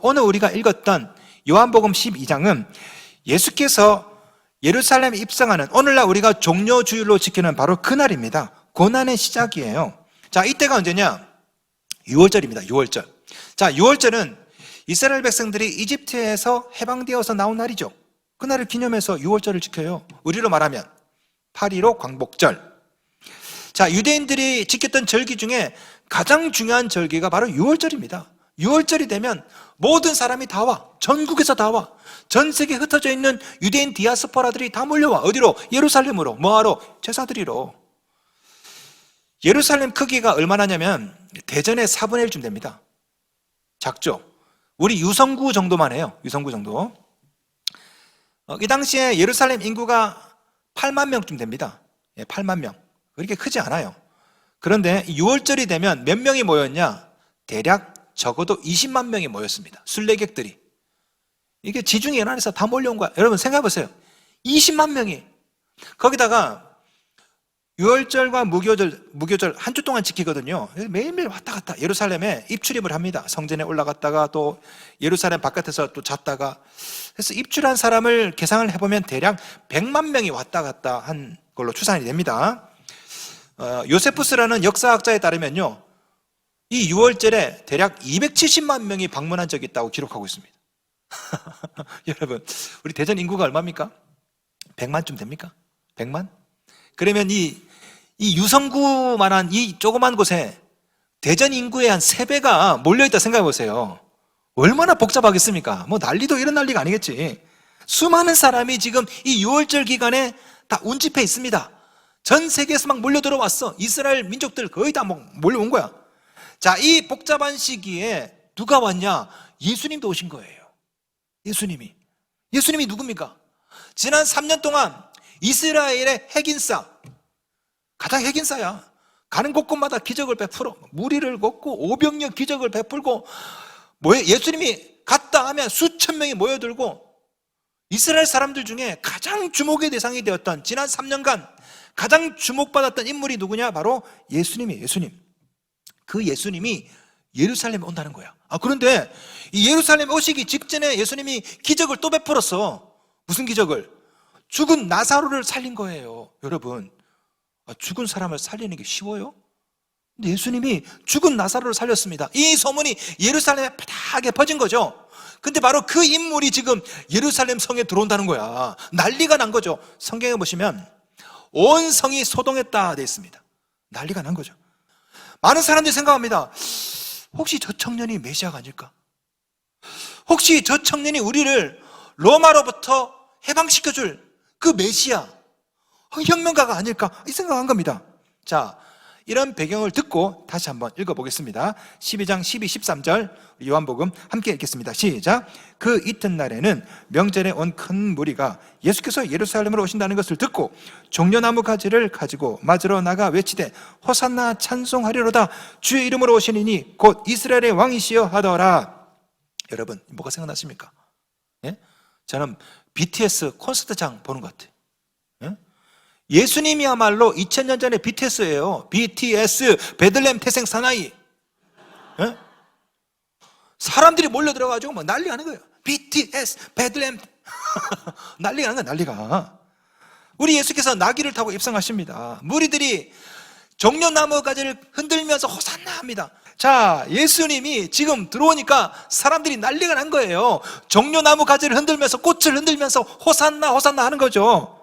오늘 우리가 읽었던 요한복음 12장은 예수께서 예루살렘에 입성하는 오늘날 우리가 종료주일로 지키는 바로 그날입니다. 고난의 시작이에요. 자, 이때가 언제냐? 6월절입니다. 6월절. 자, 6월절은 이스라엘 백성들이 이집트에서 해방되어서 나온 날이죠. 그날을 기념해서 6월절을 지켜요. 우리로 말하면 8.15 광복절. 자, 유대인들이 지켰던 절기 중에 가장 중요한 절기가 바로 6월절입니다. 6월절이 되면 모든 사람이 다 와. 전국에서 다 와. 전 세계에 흩어져 있는 유대인 디아스포라들이 다 몰려와. 어디로? 예루살렘으로. 뭐하러? 제사드리러. 예루살렘 크기가 얼마나냐면 대전의 4분의 1쯤 됩니다. 작죠? 우리 유성구 정도만 해요. 유성구 정도. 이 당시에 예루살렘 인구가 8만 명쯤 됩니다. 8만 명. 그렇게 크지 않아요. 그런데 6월절이 되면 몇 명이 모였냐? 대략 적어도 20만 명이 모였습니다. 순례객들이. 이게 지중해 연안에서 다 몰려온 거야. 여러분 생각해 보세요. 20만 명이. 거기다가 6월절과 무교절 한 주 동안 지키거든요. 매일매일 왔다 갔다 예루살렘에 입출입을 합니다. 성전에 올라갔다가 또 예루살렘 바깥에서 또 잤다가. 그래서 입출한 사람을 계산을 해보면 대략 100만 명이 왔다 갔다 한 걸로 추산이 됩니다. 요세푸스라는 역사학자에 따르면요, 이 6월절에 대략 270만 명이 방문한 적이 있다고 기록하고 있습니다. 여러분, 우리 대전 인구가 얼마입니까? 100만쯤 됩니까? 100만? 그러면 이 유성구만한 이 조그만 곳에 대전 인구의 한 3배가 몰려있다 생각해 보세요. 얼마나 복잡하겠습니까? 뭐 난리도 이런 난리가 아니겠지. 수많은 사람이 지금 이 6월절 기간에 다 운집해 있습니다. 전 세계에서 막 몰려 들어왔어. 이스라엘 민족들 거의 다 몰려온 거야. 자, 이 복잡한 시기에 누가 왔냐? 예수님도 오신 거예요. 예수님이 누굽니까? 지난 3년 동안 이스라엘의 핵인싸, 가장 핵인싸야. 가는 곳곳마다 기적을 베풀어 무리를 걷고 오병이어 기적을 베풀고, 예수님이 갔다 하면 수천 명이 모여들고, 이스라엘 사람들 중에 가장 주목의 대상이 되었던 지난 3년간 가장 주목받았던 인물이 누구냐? 바로 예수님이에요. 예수님. 그 예수님이 예루살렘에 온다는 거야. 그런데 이 예루살렘에 오시기 직전에 예수님이 기적을 또 베풀었어. 무슨 기적을? 죽은 나사로를 살린 거예요. 여러분, 죽은 사람을 살리는 게 쉬워요? 근데 예수님이 죽은 나사로를 살렸습니다. 이 소문이 예루살렘에 바닥에 퍼진 거죠. 근데 바로 그 인물이 지금 예루살렘 성에 들어온다는 거야. 난리가 난 거죠. 성경에 보시면 온 성이 소동했다 되어 있습니다. 난리가 난 거죠. 많은 사람들이 생각합니다. 혹시 저 청년이 메시아가 아닐까? 혹시 저 청년이 우리를 로마로부터 해방시켜줄 그 메시아, 혁명가가 아닐까? 이 생각한 겁니다. 자, 이런 배경을 듣고 다시 한번 읽어보겠습니다. 12장 12, 13절 요한복음 함께 읽겠습니다. 시작. 그 이튿날에는 명절에 온 큰 무리가 예수께서 예루살렘으로 오신다는 것을 듣고 종려나무 가지를 가지고 맞으러 나가 외치되 호산나 찬송하리로다 주의 이름으로 오시니니 곧 이스라엘의 왕이시여 하더라. 여러분, 뭐가 생각나십니까? 예? 저는 BTS 콘서트장 보는 것 같아요. 예수님이야말로 2000년 전에 BTS예요. BTS, 베들레헴 태생 사나이. 예? 사람들이 몰려 들어가지고 막 난리가 나는 거예요. BTS, 베들레헴. 난리가 나는 거야, 난리가. 우리 예수께서 나귀를 타고 입성하십니다. 무리들이 종려나무 가지를 흔들면서 호산나 합니다. 자, 예수님이 지금 들어오니까 사람들이 난리가 난 거예요. 종려나무 가지를 흔들면서, 꽃을 흔들면서 호산나 호산나 하는 거죠.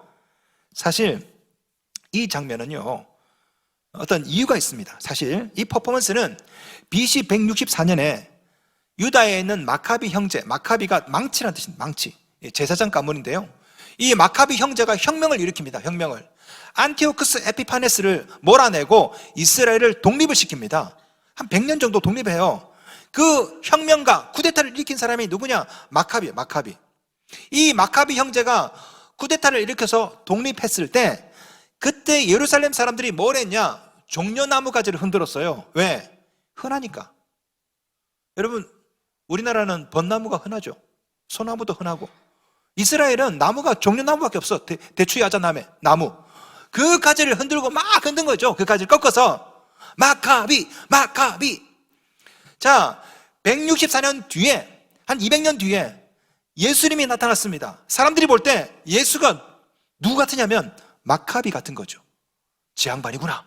사실 이 장면은요, 어떤 이유가 있습니다. 사실 이 퍼포먼스는 BC 164년에 유다에 있는 마카비 형제, 마카비가 망치라는 뜻입니다. 망치, 제사장 가문인데요, 이 마카비 형제가 혁명을 일으킵니다. 혁명을. 안티오쿠스 에피파네스를 몰아내고 이스라엘을 독립을 시킵니다. 한 100년 정도 독립해요. 그 혁명가, 쿠데타를 일으킨 사람이 누구냐? 마카비예요. 마카비. 이 마카비 형제가 쿠데타를 일으켜서 독립했을 때, 그때 예루살렘 사람들이 뭘 했냐? 종려나무 가지를 흔들었어요. 왜? 흔하니까. 여러분, 우리나라는 벚나무가 흔하죠. 소나무도 흔하고. 이스라엘은 나무가 종려나무밖에 없어. 대추야자나무, 나무. 그 가지를 흔들고 막 흔든 거죠. 그 가지를 꺾어서 마카비. 자, 164년 뒤에 한 200년 뒤에 예수님이 나타났습니다. 사람들이 볼 때 예수가 누구 같으냐면 마카비 같은 거죠. 제 양반이구나.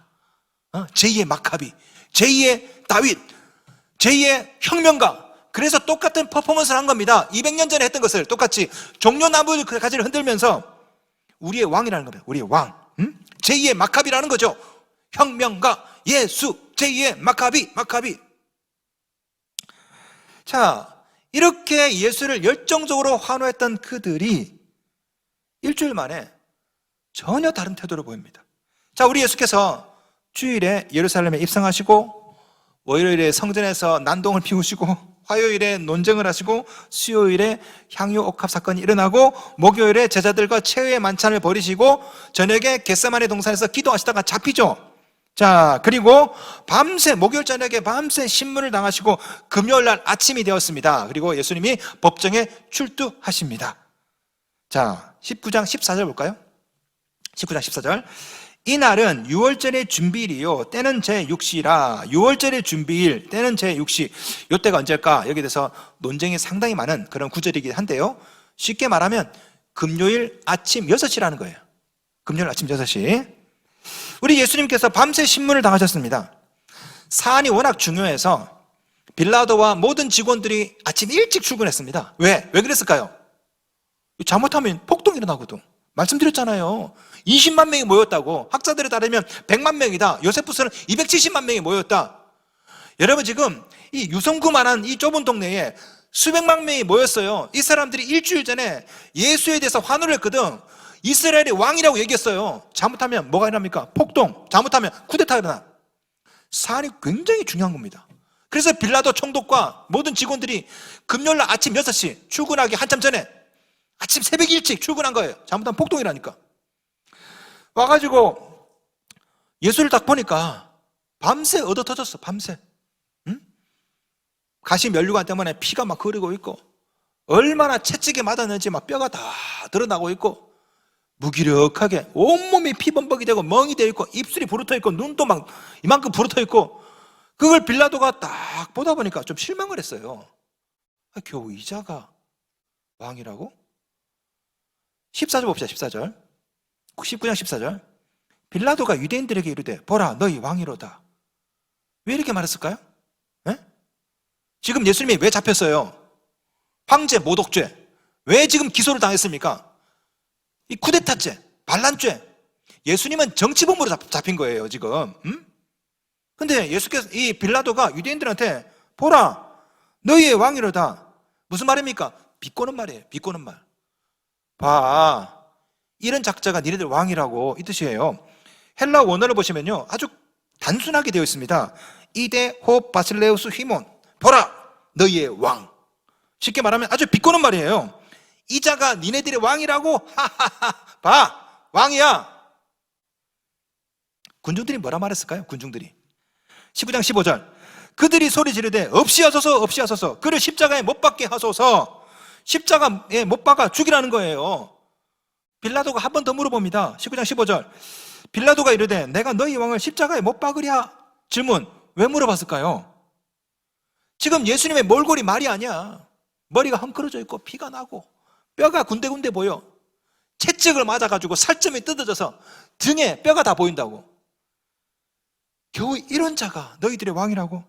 제2의 마카비, 제2의 다윗, 제2의 혁명가. 그래서 똑같은 퍼포먼스를 한 겁니다. 200년 전에 했던 것을 똑같이 종려나무 가지를 흔들면서 우리의 왕이라는 겁니다. 우리의 왕, 제2의 마카비라는 거죠. 혁명가, 예수, 제2의 마카비. 자, 이렇게 예수를 열정적으로 환호했던 그들이 일주일 만에 전혀 다른 태도를 보입니다. 자, 우리 예수께서 주일에 예루살렘에 입성하시고 월요일에 성전에서 난동을 피우시고 화요일에 논쟁을 하시고 수요일에 향유 옥합 사건이 일어나고 목요일에 제자들과 최후의 만찬을 벌이시고 저녁에 겟세마네 동산에서 기도하시다가 잡히죠. 자, 그리고 밤새 목요일 저녁에 밤새 신문을 당하시고 금요일 날 아침이 되었습니다. 그리고 예수님이 법정에 출두하십니다. 자, 19장 14절 볼까요? 19장 14절. 이날은 유월절의 준비일이요 때는 제6시라. 유월절의 준비일 때는 제6시. 이때가 언제일까? 여기에 대해서 논쟁이 상당히 많은 그런 구절이긴 한데요, 쉽게 말하면 금요일 아침 6시라는 거예요. 금요일 아침 6시. 우리 예수님께서 밤새 신문을 당하셨습니다. 사안이 워낙 중요해서 빌라도와 모든 직원들이 아침 일찍 출근했습니다. 왜 그랬을까요? 잘못하면 폭동이 일어나거든. 말씀드렸잖아요. 20만 명이 모였다고. 학자들에 따르면 100만 명이다. 요세푸스는 270만 명이 모였다. 여러분, 지금 이 유성구만한 이 좁은 동네에 수백만 명이 모였어요. 이 사람들이 일주일 전에 예수에 대해서 환호를 했거든. 이스라엘의 왕이라고 얘기했어요. 잘못하면 뭐가 일어납니까? 폭동. 잘못하면 쿠데타가 일어나. 사안이 굉장히 중요한 겁니다. 그래서 빌라도 총독과 모든 직원들이 금요일날 아침 6시 출근하기 한참 전에 아침 새벽 일찍 출근한 거예요. 잘못하면 폭동이라니까. 와가지고 예수를 딱 보니까 밤새 얻어 터졌어. 밤새. 가시 면류관 때문에 피가 막 흐르고 있고 얼마나 채찍에 맞았는지 막 뼈가 다 드러나고 있고 무기력하게 온몸이 피범벅이 되고 멍이 되어 있고 입술이 부르터 있고 눈도 막 이만큼 부르터 있고, 그걸 빌라도가 딱 보다 보니까 좀 실망을 했어요. 겨우 이자가 왕이라고? 14절 봅시다. 14절 19장 14절. 빌라도가 유대인들에게 이르되 보라 너희 왕이로다. 왜 이렇게 말했을까요? 네? 지금 예수님이 왜 잡혔어요? 황제 모독죄. 왜 지금 기소를 당했습니까? 이 쿠데타죄, 반란죄. 예수님은 정치범으로 잡힌 거예요 지금. 근데 예수께서, 이 빌라도가 유대인들한테 보라 너희의 왕이로다. 무슨 말입니까? 비꼬는 말이에요. 비꼬는 말. 봐, 이런 작자가 니네들 왕이라고, 이 뜻이에요. 헬라 원어를 보시면요 아주 단순하게 되어 있습니다. 이데 호 바실레우스 휘몬. 보라 너희의 왕. 쉽게 말하면 아주 비꼬는 말이에요. 이자가 니네들의 왕이라고? 하하하. 봐, 왕이야. 군중들이 뭐라 말했을까요? 군중들이 19장 15절. 그들이 소리 지르되 없이 하소서 없이 하소서. 그를 십자가에 못 박게 하소서. 십자가에 못 박아 죽이라는 거예요. 빌라도가 한 번 더 물어봅니다. 19장 15절. 빌라도가 이르되 내가 너희 왕을 십자가에 못 박으랴. 질문, 왜 물어봤을까요? 지금 예수님의 몰골이 말이 아니야. 머리가 헝클어져 있고 피가 나고 뼈가 군데군데 보여. 채찍을 맞아가지고 살점이 뜯어져서 등에 뼈가 다 보인다고. 겨우 이런 자가 너희들의 왕이라고?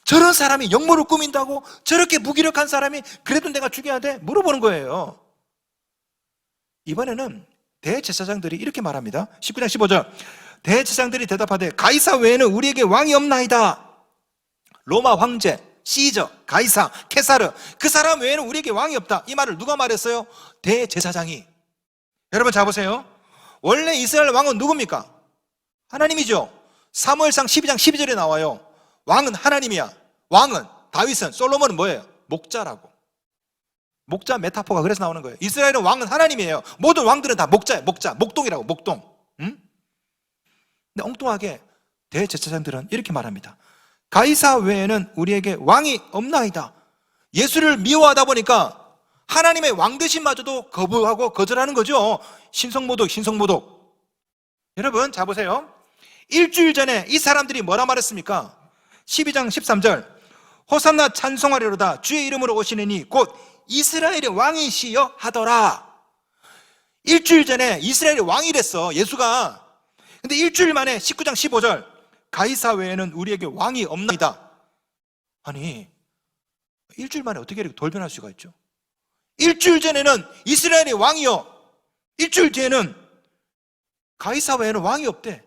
저런 사람이 역모를 꾸민다고? 저렇게 무기력한 사람이 그래도 내가 죽여야 돼? 물어보는 거예요. 이번에는 대제사장들이 이렇게 말합니다. 19장 15절. 대제사장들이 대답하되 가이사 외에는 우리에게 왕이 없나이다. 로마 황제 시저, 가이사, 케사르, 그 사람 외에는 우리에게 왕이 없다. 이 말을 누가 말했어요? 대제사장이. 여러분 잘 보세요. 원래 이스라엘 왕은 누굽니까? 하나님이죠. 사무엘상 12장 12절에 나와요. 왕은 하나님이야. 왕은, 다윗은, 솔로몬은 뭐예요? 목자라고. 목자 메타포가 그래서 나오는 거예요. 이스라엘은 왕은 하나님이에요. 모든 왕들은 다 목자예요. 목자, 목동이라고. 목동. 근데 엉뚱하게 대제사장들은 이렇게 말합니다. 가이사 외에는 우리에게 왕이 없나이다. 예수를 미워하다 보니까 하나님의 왕 되심마저도 거부하고 거절하는 거죠. 신성모독. 여러분 자 보세요. 일주일 전에 이 사람들이 뭐라 말했습니까? 12장 13절. 호산나 찬송하리로다. 주의 이름으로 오시는 이 곧 이스라엘의 왕이시여 하더라. 일주일 전에 이스라엘의 왕이 됐어, 예수가. 근데 일주일 만에 19장 15절 가이사 외에는 우리에게 왕이 없나이다. 아니, 일주일 만에 어떻게 이렇게 돌변할 수가 있죠? 일주일 전에는 이스라엘의 왕이요, 일주일 뒤에는 가이사 외에는 왕이 없대.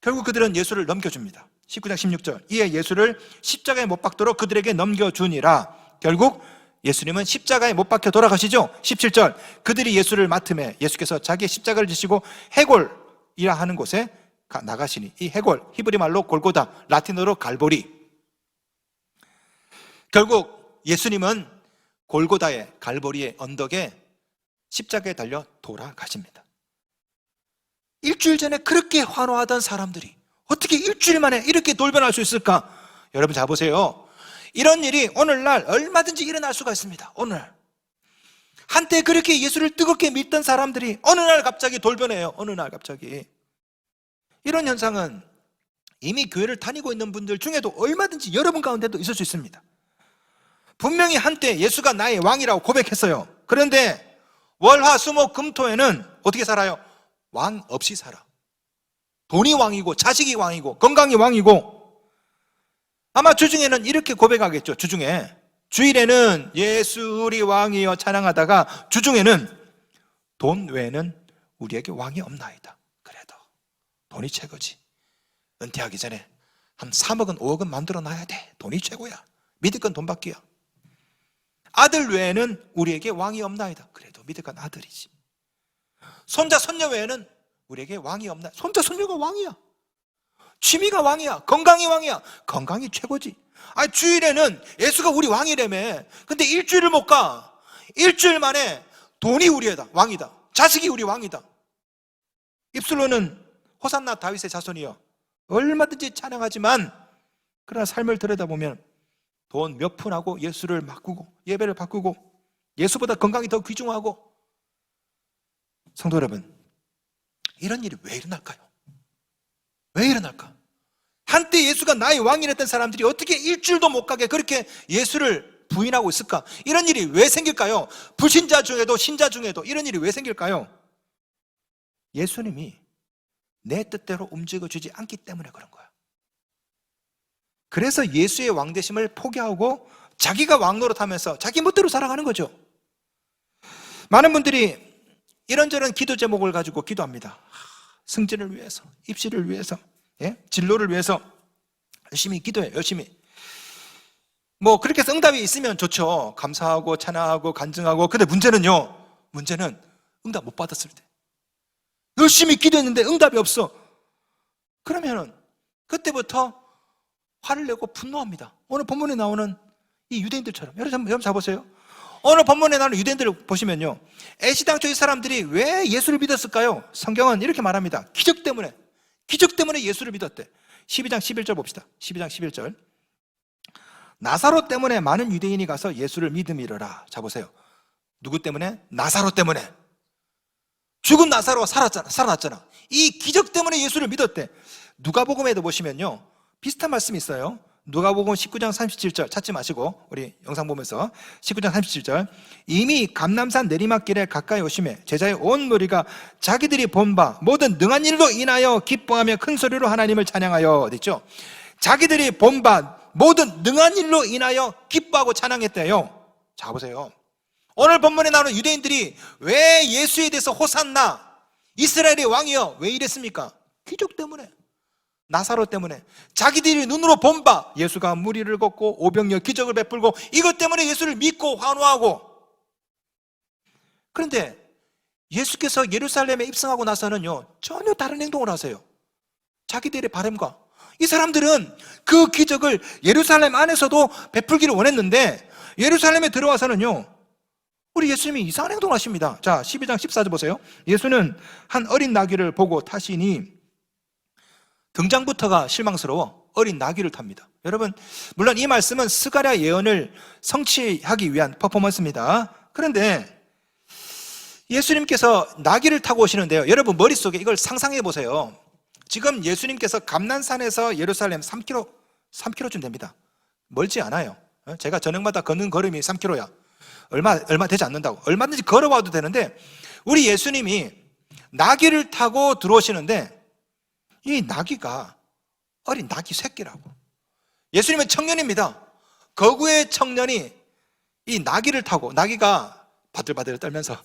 결국 그들은 예수를 넘겨줍니다. 19장 16절 이에 예수를 십자가에 못 박도록 그들에게 넘겨주니라. 결국 예수님은 십자가에 못 박혀 돌아가시죠. 17절 그들이 예수를 맡음에 예수께서 자기의 십자가를 지시고 해골이라 하는 곳에 나가시니, 이 해골 히브리 말로 골고다, 라틴어로 갈보리. 결국 예수님은 골고다의 갈보리의 언덕에 십자가에 달려 돌아가십니다. 일주일 전에 그렇게 환호하던 사람들이 어떻게 일주일 만에 이렇게 돌변할 수 있을까? 여러분 잘 보세요. 이런 일이 오늘날 얼마든지 일어날 수가 있습니다. 오늘 한때 그렇게 예수를 뜨겁게 믿던 사람들이 어느 날 갑자기 돌변해요. 어느 날 갑자기. 이런 현상은 이미 교회를 다니고 있는 분들 중에도 얼마든지 여러분 가운데도 있을 수 있습니다. 분명히 한때 예수가 나의 왕이라고 고백했어요. 그런데 월화 수목 금토에는 어떻게 살아요? 왕 없이 살아. 돈이 왕이고 자식이 왕이고 건강이 왕이고. 아마 주중에는 이렇게 고백하겠죠. 주일에는 예수 우리 왕이여 찬양하다가 주중에는 돈 외에는 우리에게 왕이 없나이다. 그래도 돈이 최고지. 은퇴하기 전에 한 3억은 5억은 만들어 놔야 돼. 돈이 최고야. 믿을 건 돈밖이야. 아들 외에는 우리에게 왕이 없나이다. 그래도 믿을 건 아들이지. 손자 손녀 외에는 우리에게 왕이 없나. 손자 손녀가 왕이야. 취미가 왕이야. 건강이 왕이야. 건강이 최고지. 아니, 주일에는 예수가 우리 왕이라며. 근데 일주일을 못 가. 일주일 만에 돈이 우리의 왕이다. 자식이 우리 왕이다. 입술로는 호산나 다윗의 자손이여 얼마든지 찬양하지만 그러나 삶을 들여다보면 돈 몇 푼하고 예수를 바꾸고 예배를 바꾸고 예수보다 건강이 더 귀중하고. 성도 여러분, 이런 일이 왜 일어날까요? 왜 일어날까? 한때 예수가 나의 왕이랬던 사람들이 어떻게 일주일도 못 가게 그렇게 예수를 부인하고 있을까? 이런 일이 왜 생길까요? 불신자 중에도 신자 중에도 이런 일이 왜 생길까요? 예수님이 내 뜻대로 움직여주지 않기 때문에 그런 거야. 그래서 예수의 왕되심을 포기하고 자기가 왕 노릇하면서 자기 멋대로 살아가는 거죠. 많은 분들이 이런저런 기도 제목을 가지고 기도합니다. 승진을 위해서, 입시를 위해서, 진로를 위해서 열심히 기도해요. 열심히. 뭐 그렇게 해서 응답이 있으면 좋죠. 감사하고 찬양하고 간증하고. 근데 문제는 응답 못 받았을 때, 열심히 기도했는데 응답이 없어. 그러면은 그때부터 화를 내고 분노합니다. 오늘 본문에 나오는 이 유대인들처럼. 여러분 잘 보세요. 오늘 본문에 나오는 유대인들을 보시면요, 애시당초 이 사람들이 왜 예수를 믿었을까요? 성경은 이렇게 말합니다. 기적 때문에 예수를 믿었대. 12장 11절 봅시다. 12장 11절 나사로 때문에 많은 유대인이 가서 예수를 믿음이러라. 자 보세요. 누구 때문에? 나사로 때문에. 죽은 나사로가 살아났잖아. 이 기적 때문에 예수를 믿었대. 누가복음에도 보시면요, 비슷한 말씀이 있어요. 누가복음 19장 37절 찾지 마시고 우리 영상 보면서 19장 37절 이미 감람산 내리막길에 가까이 오심에 제자의 온 무리가 자기들이 본 바 모든 능한 일로 인하여 기뻐하며 큰 소리로 하나님을 찬양하여. 됐죠? 자기들이 본 바 모든 능한 일로 인하여 기뻐하고 찬양했대요. 자 보세요. 오늘 본문에 나오는 유대인들이 왜 예수에 대해서 호산나 이스라엘의 왕이여 왜 이랬습니까? 기적 때문에, 나사로 때문에. 자기들이 눈으로 본 바 예수가 무리를 걷고 오병이어 기적을 베풀고 이것 때문에 예수를 믿고 환호하고. 그런데 예수께서 예루살렘에 입성하고 나서는요 전혀 다른 행동을 하세요. 자기들의 바람과. 이 사람들은 그 기적을 예루살렘 안에서도 베풀기를 원했는데 예루살렘에 들어와서는요 우리 예수님이 이상한 행동을 하십니다. 자 12장 14절 보세요. 예수는 한 어린 나귀를 보고 타시니, 등장부터가 실망스러워. 어린 나귀를 탑니다. 여러분, 물론 이 말씀은 스가랴 예언을 성취하기 위한 퍼포먼스입니다. 그런데 예수님께서 나귀를 타고 오시는데요, 여러분 머릿속에 이걸 상상해 보세요. 지금 예수님께서 감난산에서 예루살렘 3km쯤 됩니다. 멀지 않아요. 제가 저녁마다 걷는 걸음이 3km야. 얼마 되지 않는다고. 얼마든지 걸어와도 되는데, 우리 예수님이 나귀를 타고 들어오시는데 이 나귀가 어린 나귀 새끼라고. 예수님은 청년입니다. 거구의 청년이 이 나귀를 타고, 나귀가 바들바들 떨면서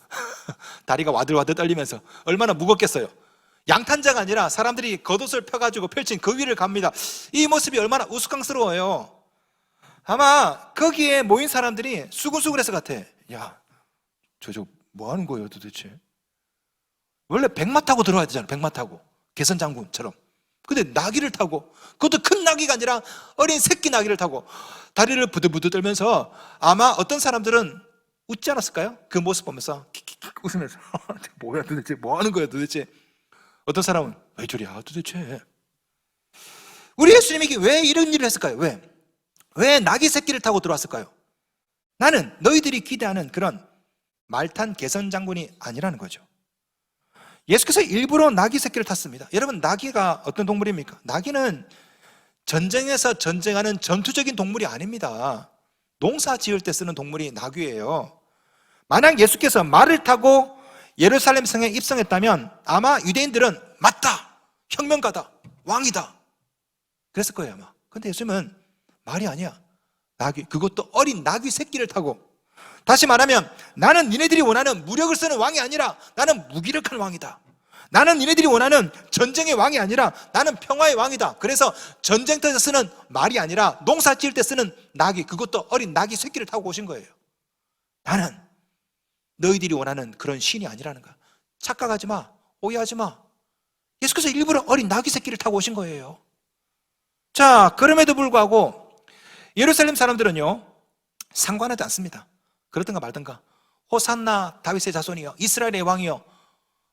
다리가 와들와들 떨리면서 얼마나 무겁겠어요. 양탄자가 아니라 사람들이 겉옷을 펴가지고 펼친 그 위를 갑니다. 이 모습이 얼마나 우스꽝스러워요. 아마 거기에 모인 사람들이 수근수근해서 같아. 야, 저 뭐 하는 거예요 도대체? 원래 백마 타고 들어와야 되잖아. 백마 타고, 개선장군처럼. 근데 나귀를 타고, 그것도 큰 나귀가 아니라 어린 새끼 나귀를 타고 다리를 부들부들 떨면서, 아마 어떤 사람들은 웃지 않았을까요? 그 모습 보면서 킥킥킥 웃으면서 뭐야 도대체, 뭐 하는 거야 도대체. 어떤 사람은 왜 저리야 도대체. 우리 예수님이 왜 이런 일을 했을까요? 왜 나귀 새끼를 타고 들어왔을까요? 나는 너희들이 기대하는 그런 말탄 개선장군이 아니라는 거죠. 예수께서 일부러 나귀 새끼를 탔습니다. 여러분, 나귀가 어떤 동물입니까? 나귀는 전쟁에서 전쟁하는 전투적인 동물이 아닙니다. 농사 지을 때 쓰는 동물이 나귀예요. 만약 예수께서 말을 타고 예루살렘 성에 입성했다면 아마 유대인들은 맞다, 혁명가다, 왕이다 그랬을 거예요 아마. 근데 예수님은 말이 아니야. 나귀, 그것도 어린 나귀 새끼를 타고. 다시 말하면 나는 니네들이 원하는 무력을 쓰는 왕이 아니라 나는 무기력한 왕이다. 나는 니네들이 원하는 전쟁의 왕이 아니라 나는 평화의 왕이다. 그래서 전쟁터에서 쓰는 말이 아니라 농사 지을 때 쓰는 나귀, 그것도 어린 나귀 새끼를 타고 오신 거예요. 나는 너희들이 원하는 그런 신이 아니라는 거야. 착각하지 마, 오해하지 마. 예수께서 일부러 어린 나귀 새끼를 타고 오신 거예요. 자, 그럼에도 불구하고 예루살렘 사람들은요 상관하지 않습니다. 그렇든가 말든가. 호산나 다윗의 자손이여, 이스라엘의 왕이여,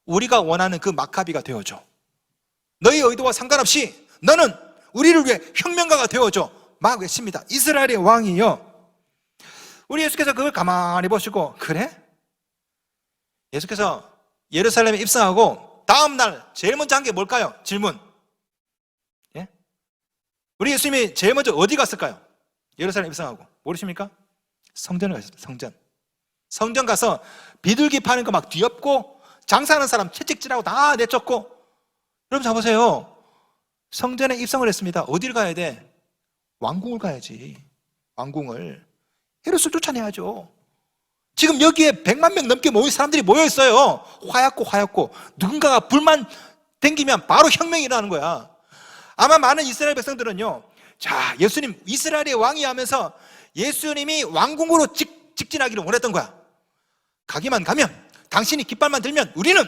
우리가 원하는 그 마카비가 되어줘. 너희 의도와 상관없이 너는 우리를 위해 혁명가가 되어줘. 막 외칩니다. 이스라엘의 왕이여. 우리 예수께서 그걸 가만히 보시고, 그래? 예수께서 예루살렘에 입성하고 다음 날 제일 먼저 한 게 뭘까요? 질문. 예? 우리 예수님이 제일 먼저 어디 갔을까요? 예루살렘 입성하고. 모르십니까? 성전을 가셨어요. 성전 가서 비둘기 파는 거 막 뒤엎고, 장사하는 사람 채찍질하고 다 내쫓고. 여러분 잡으세요. 성전에 입성을 했습니다. 어디를 가야 돼? 왕궁을 가야지. 왕궁을. 헤롯을 쫓아내야죠. 지금 여기에 100만 명 넘게 모인 사람들이 모여있어요. 화약고 누군가가 불만 댕기면 바로 혁명이 일어나는 거야. 아마 많은 이스라엘 백성들은요, 자, 예수님 이스라엘의 왕이 하면서 예수님이 왕궁으로 직진하기를 원했던 거야. 가기만 가면, 당신이 깃발만 들면 우리는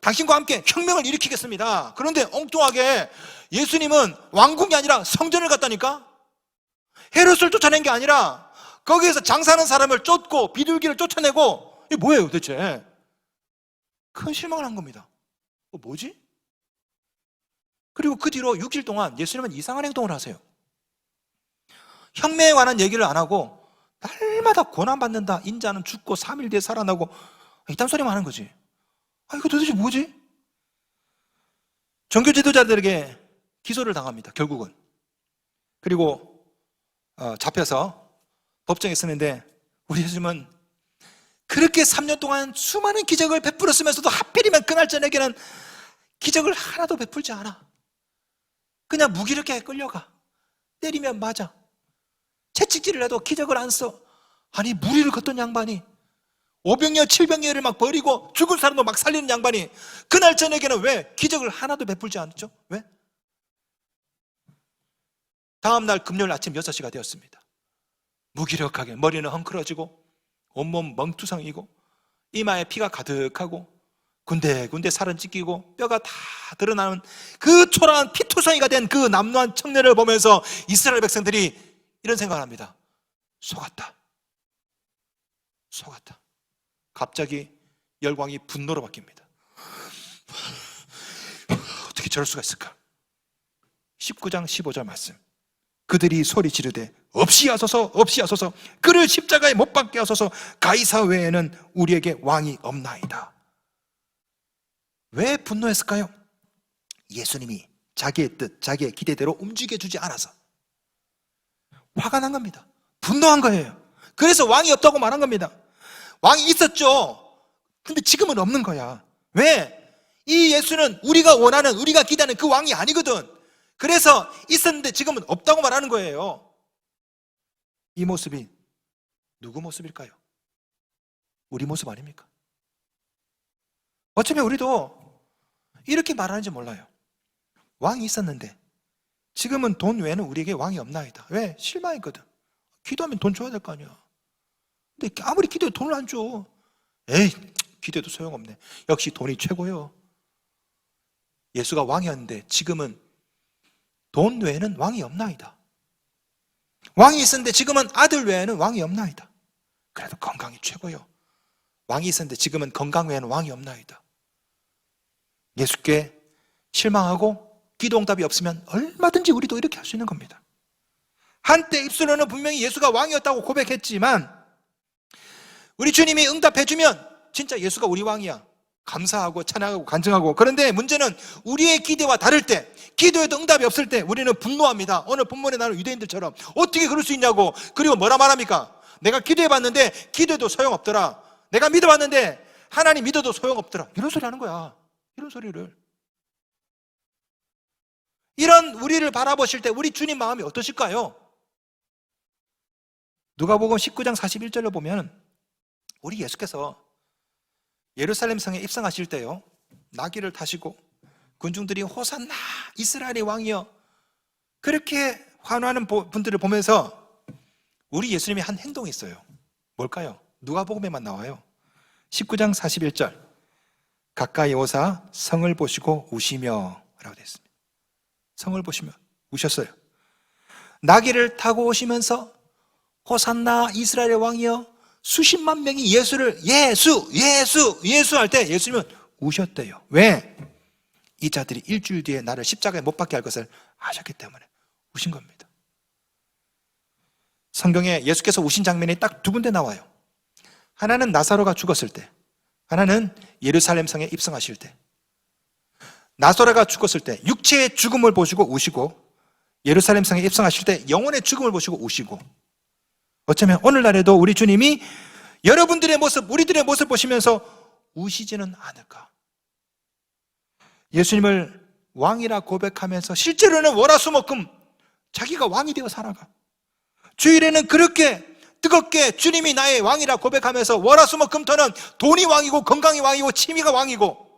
당신과 함께 혁명을 일으키겠습니다. 그런데 엉뚱하게 예수님은 왕궁이 아니라 성전을 갔다니까. 헤롯을 쫓아낸 게 아니라 거기에서 장사하는 사람을 쫓고 비둘기를 쫓아내고. 이게 뭐예요 도대체? 큰 실망을 한 겁니다. 뭐지? 그리고 그 뒤로 6일 동안 예수님은 이상한 행동을 하세요. 혁명에 관한 얘기를 안 하고 날마다 고난받는다, 인자는 죽고 3일 뒤에 살아나고, 이딴 소리만 하는 거지. 이거 도대체 뭐지? 종교 지도자들에게 기소를 당합니다 결국은. 그리고 잡혀서 법정에 서는데, 우리 예수님은 그렇게 3년 동안 수많은 기적을 베풀었으면서도 하필이면 그날 저녁에는 기적을 하나도 베풀지 않아. 그냥 무기력하게 끌려가. 때리면 맞아. 채찍질을 해도 기적을 안 써. 아니, 무리를 걷던 양반이, 500년 700년을 막 버리고 죽은 사람도 막 살리는 양반이 그날 저녁에는 왜 기적을 하나도 베풀지 않았죠? 왜? 다음날 금요일 아침 6시가 되었습니다. 무기력하게 머리는 헝클어지고 온몸 멍투성이고 이마에 피가 가득하고 군데군데 살은 찢기고 뼈가 다 드러나는 그 초라한 피투성이가 된 그 남루한 청년을 보면서 이스라엘 백성들이 이런 생각을 합니다. 속았다. 갑자기 열광이 분노로 바뀝니다. 어떻게 저럴 수가 있을까? 19장 15절 말씀. 그들이 소리 지르되 없이 하소서 그를 십자가에 못 박게 하소서. 가이사 외에는 우리에게 왕이 없나이다. 왜 분노했을까요? 예수님이 자기의 뜻, 자기의 기대대로 움직여 주지 않아서. 화가 난 겁니다. 분노한 거예요. 그래서 왕이 없다고 말한 겁니다. 왕이 있었죠. 근데 지금은 없는 거야. 왜? 이 예수는 우리가 원하는, 우리가 기대하는 그 왕이 아니거든. 그래서 있었는데 지금은 없다고 말하는 거예요. 이 모습이 누구 모습일까요? 우리 모습 아닙니까? 어쩌면 우리도 이렇게 말하는지 몰라요. 왕이 있었는데 지금은 돈 외에는 우리에게 왕이 없나이다. 왜? 실망했거든. 기도하면 돈 줘야 될 거 아니야. 근데 아무리 기도해도 돈을 안 줘. 에이, 기도해도 소용없네. 역시 돈이 최고요. 예수가 왕이었는데 지금은 돈 외에는 왕이 없나이다. 왕이 있었는데 지금은 아들 외에는 왕이 없나이다. 그래도 건강이 최고요. 왕이 있었는데 지금은 건강 외에는 왕이 없나이다. 예수께 실망하고 기도 응답이 없으면 얼마든지 우리도 이렇게 할 수 있는 겁니다. 한때 입술로는 분명히 예수가 왕이었다고 고백했지만 우리 주님이 응답해주면 진짜 예수가 우리 왕이야. 감사하고 찬양하고 간증하고. 그런데 문제는 우리의 기대와 다를 때, 기도에도 응답이 없을 때 우리는 분노합니다. 오늘 본문에 나오는 유대인들처럼 어떻게 그럴 수 있냐고. 그리고 뭐라 말합니까? 내가 기도해봤는데 기도해도 소용없더라. 내가 믿어봤는데 하나님 믿어도 소용없더라. 이런 소리 하는 거야. 이런 소리를. 이런 우리를 바라보실 때 우리 주님 마음이 어떠실까요? 누가복음 19장 41절로 보면 우리 예수께서 예루살렘 성에 입성하실 때요, 나귀를 타시고 군중들이 호산나 이스라엘의 왕이여 그렇게 환호하는 분들을 보면서 우리 예수님이 한 행동이 있어요. 뭘까요? 누가복음에만 나와요. 19장 41절 가까이 오사 성을 보시고 우시며 라고 되어 있습니다. 성을 보시며 우셨어요. 나귀를 타고 오시면서 호산나 이스라엘의 왕이여 수십만 명이 예수 할 때 예수님은 우셨대요. 왜? 이 자들이 일주일 뒤에 나를 십자가에 못 박게 할 것을 아셨기 때문에 우신 겁니다. 성경에 예수께서 우신 장면이 딱 두 군데 나와요. 하나는 나사로가 죽었을 때, 하나는 예루살렘 성에 입성하실 때. 나사로가 죽었을 때 육체의 죽음을 보시고 우시고, 예루살렘 성에 입성하실 때 영혼의 죽음을 보시고 우시고, 어쩌면 오늘날에도 우리 주님이 여러분들의 모습, 우리들의 모습 보시면서 우시지는 않을까. 예수님을 왕이라 고백하면서 실제로는 월화수목금 자기가 왕이 되어 살아가. 주일에는 그렇게 뜨겁게 주님이 나의 왕이라 고백하면서 월화수목금토는 돈이 왕이고 건강이 왕이고 취미가 왕이고,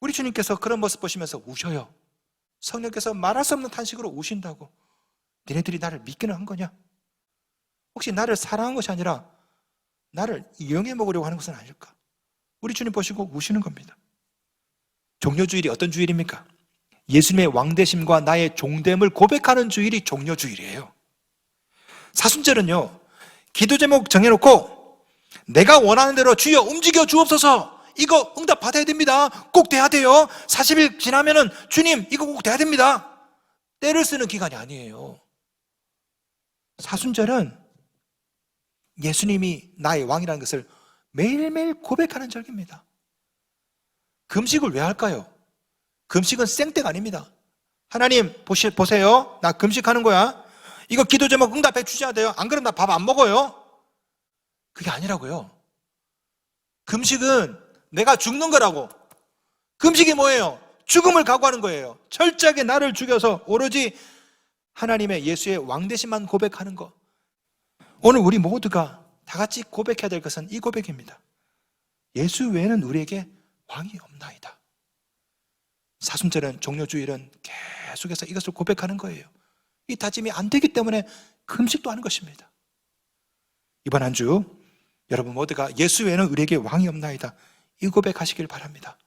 우리 주님께서 그런 모습 보시면서 우셔요. 성령께서 말할 수 없는 탄식으로 우신다고. 니네들이 나를 믿기는 한 거냐? 혹시 나를 사랑한 것이 아니라 나를 이용해 먹으려고 하는 것은 아닐까? 우리 주님 보시고 우시는 겁니다. 종려주일이 어떤 주일입니까? 예수님의 왕되심과 나의 종됨을 고백하는 주일이 종려주일이에요. 사순절은요, 기도 제목 정해놓고 내가 원하는 대로 주여 움직여 주옵소서, 이거 응답 받아야 됩니다. 꼭 돼야 돼요. 40일 지나면은 주님 이거 꼭 돼야 됩니다. 때를 쓰는 기간이 아니에요. 사순절은 예수님이 나의 왕이라는 것을 매일매일 고백하는 절기입니다. 금식을 왜 할까요? 금식은 생떼가 아닙니다. 하나님 보세요, 나 금식하는 거야. 이거 기도 제목 응답해 주셔야 돼요. 안 그러면 나 밥 안 먹어요. 그게 아니라고요. 금식은 내가 죽는 거라고. 금식이 뭐예요? 죽음을 각오하는 거예요. 철저하게 나를 죽여서 오로지 하나님의 예수의 왕되심만 고백하는 거. 오늘 우리 모두가 다 같이 고백해야 될 것은 이 고백입니다. 예수 외에는 우리에게 왕이 없나이다. 사순절은, 종려주일은 계속해서 이것을 고백하는 거예요. 이 다짐이 안 되기 때문에 금식도 하는 것입니다. 이번 한 주 여러분 모두가 예수 외에는 우리에게 왕이 없나이다, 이 고백하시길 바랍니다.